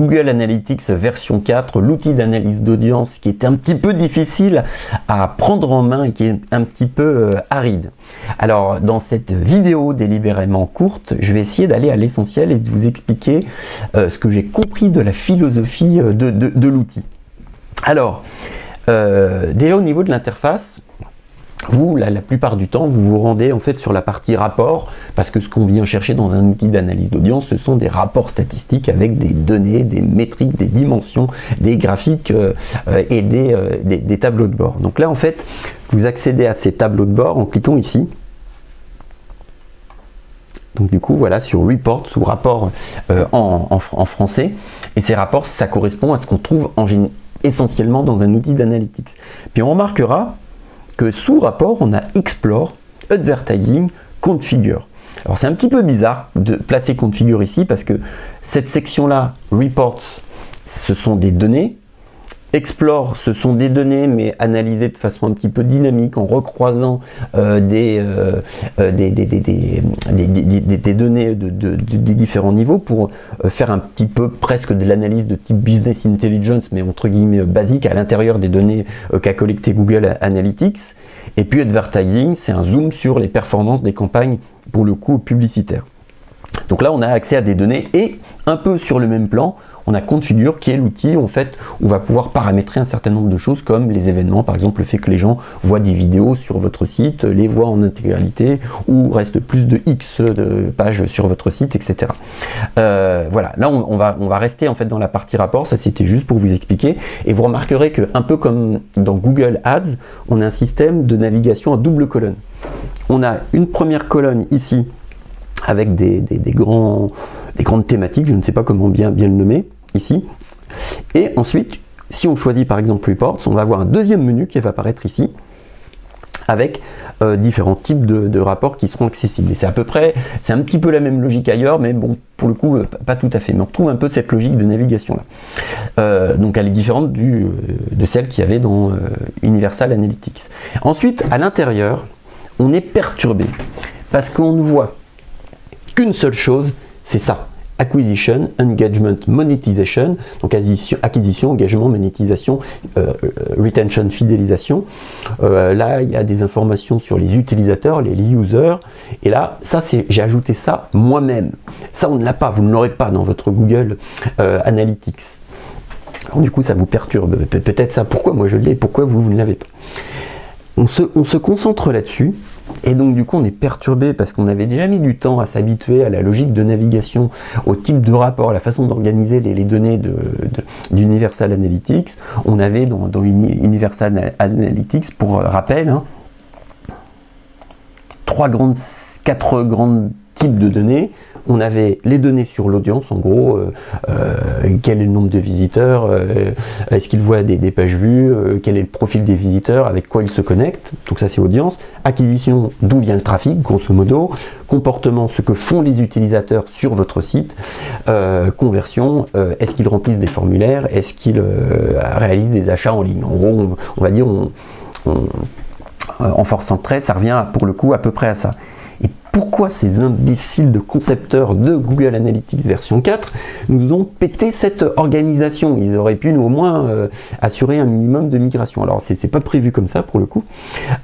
Google Analytics version 4, l'outil d'analyse d'audience qui est un petit peu difficile à prendre en main et qui est un petit peu aride. Alors dans cette vidéo délibérément courte, je vais essayer d'aller à l'essentiel et de vous expliquer ce que j'ai compris de la philosophie de l'outil. Alors, déjà au niveau de l'interface, vous, la plupart du temps, vous vous rendez en fait sur la partie rapport, parce que ce qu'on vient chercher dans un outil d'analyse d'audience, ce sont des rapports statistiques avec des données, des métriques, des dimensions, des graphiques et des tableaux de bord. Donc là, en fait, vous accédez à ces tableaux de bord en cliquant ici. Donc du coup, voilà, sur Report, ou rapport en français. Et ces rapports, ça correspond à ce qu'on trouve essentiellement dans un outil d'analytics. Puis on remarquera que sous rapport, on a Explore, Advertising, Configure. Alors c'est un petit peu bizarre de placer Configure ici parce que cette section-là, Reports, ce sont des données. Explore, ce sont des données, mais analysées de façon un petit peu dynamique, en recroisant des données des différents niveaux pour faire un petit peu presque de l'analyse de type business intelligence, mais entre guillemets basique à l'intérieur des données qu'a collecté Google Analytics. Et puis Advertising, c'est un zoom sur les performances des campagnes, pour le coup publicitaires. Donc là, on a accès à des données et un peu sur le même plan, on a Configure qui est l'outil en fait où on va pouvoir paramétrer un certain nombre de choses comme les événements, par exemple le fait que les gens voient des vidéos sur votre site, les voient en intégralité ou reste plus de X de pages sur votre site, etc. Voilà, là on va rester en fait dans la partie rapport, ça c'était juste pour vous expliquer et vous remarquerez que un peu comme dans Google Ads, on a un système de navigation à double colonne. On a une première colonne ici avec des grandes thématiques, je ne sais pas comment bien le nommer, ici. Et ensuite, si on choisit par exemple Reports, on va avoir un deuxième menu qui va apparaître ici, avec différents types de rapports qui seront accessibles. Et c'est un petit peu la même logique ailleurs, mais bon, pour le coup, pas tout à fait. Mais on retrouve un peu de cette logique de navigation-là. Donc elle est différente de celle qu'il y avait dans Universal Analytics. Ensuite, à l'intérieur, on est perturbé, parce qu'on ne voit qu'une seule chose, c'est ça. Acquisition, Engagement, Monetization, donc acquisition, engagement, monétisation, retention, fidélisation. Là, il y a des informations sur les utilisateurs, les users. Et là, ça, j'ai ajouté ça moi-même. Ça, on ne l'a pas, vous ne l'aurez pas dans votre Google Analytics. Alors, du coup, ça vous perturbe. Peut-être ça, pourquoi moi je l'ai, pourquoi vous ne l'avez pas. On se concentre là-dessus. Et donc du coup on est perturbé parce qu'on avait déjà mis du temps à s'habituer à la logique de navigation, au type de rapport, à la façon d'organiser les données d'Universal Analytics. On avait dans Universal Analytics, pour rappel, quatre grands types de données. On avait les données sur l'audience, en gros, quel est le nombre de visiteurs, est-ce qu'ils voient des pages vues, quel est le profil des visiteurs, avec quoi ils se connectent, donc ça c'est audience. Acquisition, d'où vient le trafic, grosso modo. Comportement, ce que font les utilisateurs sur votre site. Conversion, est-ce qu'ils remplissent des formulaires, est-ce qu'ils réalisent des achats en ligne. En gros, on va dire, en forçant le trait, ça revient pour le coup à peu près à ça. Et pourquoi ces imbéciles de concepteurs de Google Analytics version 4 nous ont pété cette organisation? Ils auraient pu au moins assurer un minimum de migration. Alors c'est pas prévu comme ça pour le coup.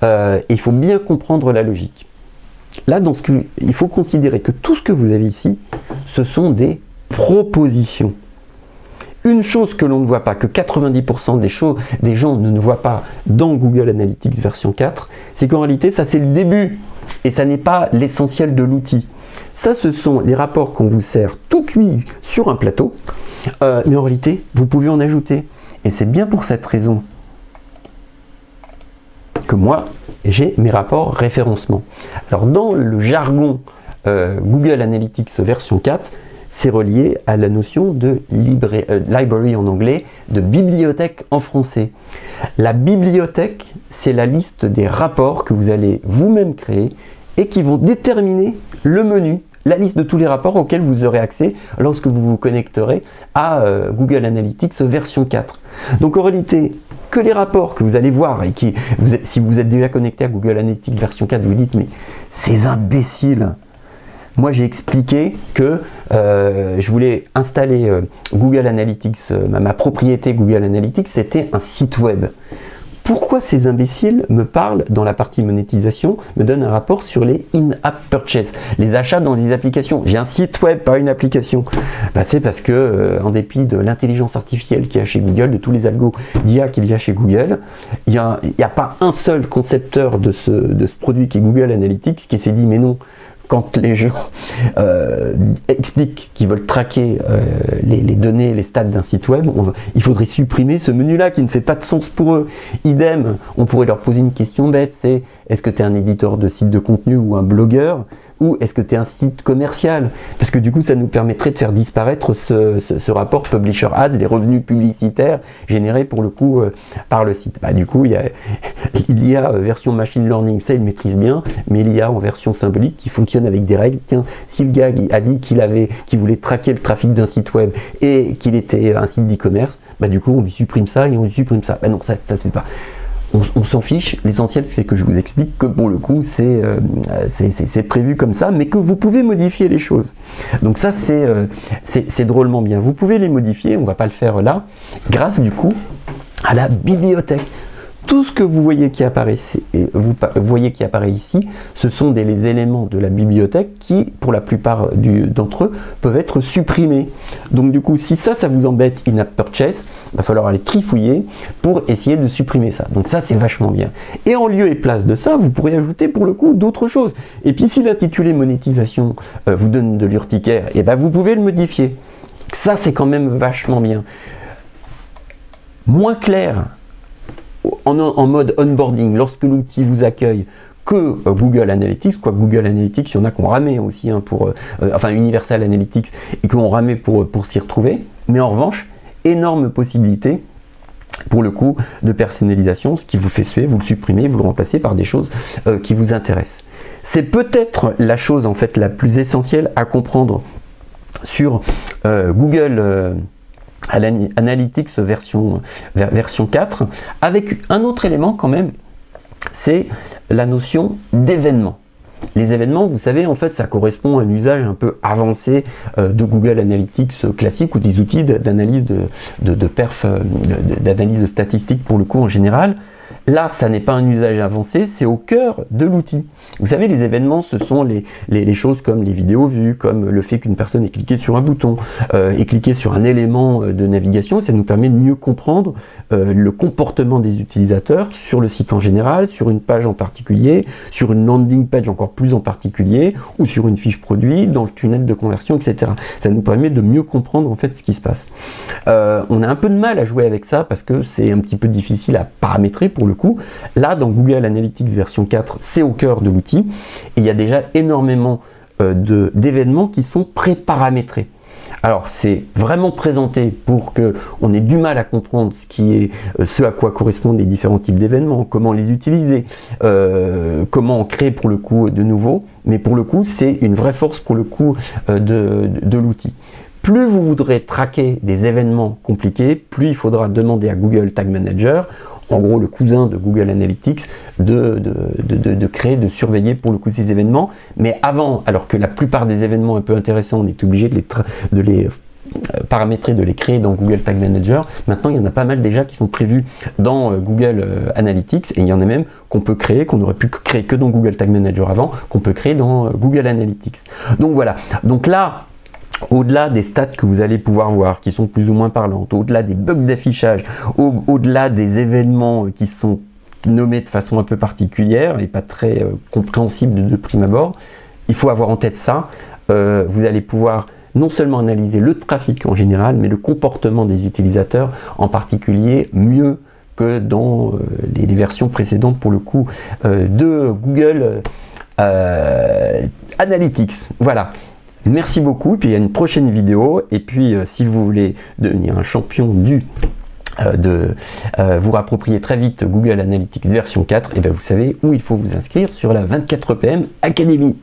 Il faut bien comprendre la logique. Là, il faut considérer que tout ce que vous avez ici, ce sont des propositions. Une chose que l'on ne voit pas, que 90% des gens ne voient pas dans Google Analytics version 4, c'est qu'en réalité, ça c'est le début. Et ça n'est pas l'essentiel de l'outil. Ça, ce sont les rapports qu'on vous sert tout cuit sur un plateau, mais en réalité, vous pouvez en ajouter. Et c'est bien pour cette raison que moi, j'ai mes rapports référencement. Alors, dans le jargon Google Analytics version 4, c'est relié à la notion de library en anglais, de bibliothèque en français. La bibliothèque, c'est la liste des rapports que vous allez vous-même créer et qui vont déterminer le menu, la liste de tous les rapports auxquels vous aurez accès lorsque vous vous connecterez à Google Analytics version 4. Donc en réalité, que les rapports que vous allez voir et si vous êtes déjà connecté à Google Analytics version 4, vous dites mais ces imbéciles, moi j'ai expliqué que je voulais installer Google Analytics, ma propriété Google Analytics, c'était un site web. Pourquoi ces imbéciles me parlent dans la partie monétisation, me donnent un rapport sur les in-app purchase, les achats dans les applications? J'ai un site web, pas une application. Ben, c'est parce que, en dépit de l'intelligence artificielle qu'il y a chez Google, de tous les algos d'IA qu'il y a chez Google, il n'y a pas un seul concepteur de ce produit qui est Google Analytics qui s'est dit mais non. Quand les gens expliquent qu'ils veulent traquer les données, les stats d'un site web, il faudrait supprimer ce menu-là qui ne fait pas de sens pour eux. Idem, on pourrait leur poser une question bête, c'est est-ce que tu es un éditeur de site de contenu ou un blogueur, ou est-ce que tu es un site commercial? Parce que du coup, ça nous permettrait de faire disparaître ce rapport Publisher Ads, les revenus publicitaires générés pour le coup par le site. Bah, du coup, il y a version machine learning, ça il maîtrise bien, mais il y a en version symbolique qui fonctionne avec des règles. Tiens, si le gars a dit qu'il voulait traquer le trafic d'un site web et qu'il était un site d'e-commerce, bah, du coup, on lui supprime ça et on lui supprime ça. Bah non, ça se fait pas. On s'en fiche, l'essentiel c'est que je vous explique que pour le coup c'est prévu comme ça, mais que vous pouvez modifier les choses. Donc ça c'est drôlement bien. Vous pouvez les modifier, on va pas le faire là, grâce du coup à la bibliothèque. Tout ce que vous voyez qui apparaît ici, ce sont les éléments de la bibliothèque qui, pour la plupart d'entre eux, peuvent être supprimés. Donc du coup, si ça vous embête in-app purchase, il va falloir aller trifouiller pour essayer de supprimer ça. Donc ça, c'est vachement bien. Et en lieu et place de ça, vous pourrez ajouter pour le coup d'autres choses. Et puis si l'intitulé monétisation vous donne de l'urticaire, et ben vous pouvez le modifier. Ça, c'est quand même vachement bien. Moins clair, en mode onboarding, lorsque l'outil vous accueille, que Google Analytics, quoi Google Analytics, il y en a qu'on ramait aussi, hein, enfin Universal Analytics, et qu'on ramait pour s'y retrouver, mais en revanche, énorme possibilité, pour le coup, de personnalisation, ce qui vous fait suer, vous le supprimez, vous le remplacez par des choses qui vous intéressent. C'est peut-être la chose en fait la plus essentielle à comprendre sur Google Analytics version 4, avec un autre élément quand même, c'est la notion d'événement. Les événements, vous savez, en fait, ça correspond à un usage un peu avancé de Google Analytics classique ou des outils d'analyse d'analyse statistique pour le coup en général. Là, ça n'est pas un usage avancé, c'est au cœur de l'outil. Vous savez, les événements, ce sont les choses comme les vidéos vues, comme le fait qu'une personne ait cliqué sur un bouton, ait cliqué sur un élément de navigation. Ça nous permet de mieux comprendre le comportement des utilisateurs sur le site en général, sur une page en particulier, sur une landing page encore plus en particulier, ou sur une fiche produit, dans le tunnel de conversion, etc. Ça nous permet de mieux comprendre en fait ce qui se passe. On a un peu de mal à jouer avec ça parce que c'est un petit peu difficile à paramétrer pour le coup. Là, dans Google Analytics version 4, c'est au cœur de l'outil et il y a déjà énormément d'événements qui sont pré-paramétrés. Alors, c'est vraiment présenté pour qu'on ait du mal à comprendre ce à quoi correspondent les différents types d'événements, comment les utiliser, comment en créer pour le coup de nouveaux, mais pour le coup, c'est une vraie force pour le coup de l'outil. Plus vous voudrez traquer des événements compliqués, plus il faudra demander à Google Tag Manager, en gros le cousin de Google Analytics, de créer, de surveiller pour le coup ces événements. Mais avant, alors que la plupart des événements un peu intéressants, on est obligé de les paramétrer, de les créer dans Google Tag Manager. Maintenant, il y en a pas mal déjà qui sont prévus dans Google Analytics, et il y en a même qu'on peut créer, qu'on aurait pu créer que dans Google Tag Manager avant, qu'on peut créer dans Google Analytics. Donc voilà. Donc là, au-delà des stats que vous allez pouvoir voir, qui sont plus ou moins parlantes, au-delà des bugs d'affichage, au-delà des événements qui sont nommés de façon un peu particulière et pas très compréhensible de prime abord, il faut avoir en tête ça. Vous allez pouvoir non seulement analyser le trafic en général, mais le comportement des utilisateurs en particulier mieux que dans les versions précédentes pour le coup de Google Analytics. Voilà. Merci beaucoup, et puis il y a une prochaine vidéo, et puis si vous voulez devenir un champion vous rapproprier très vite Google Analytics version 4, et bien vous savez où il faut vous inscrire, sur la 24 PM Academy.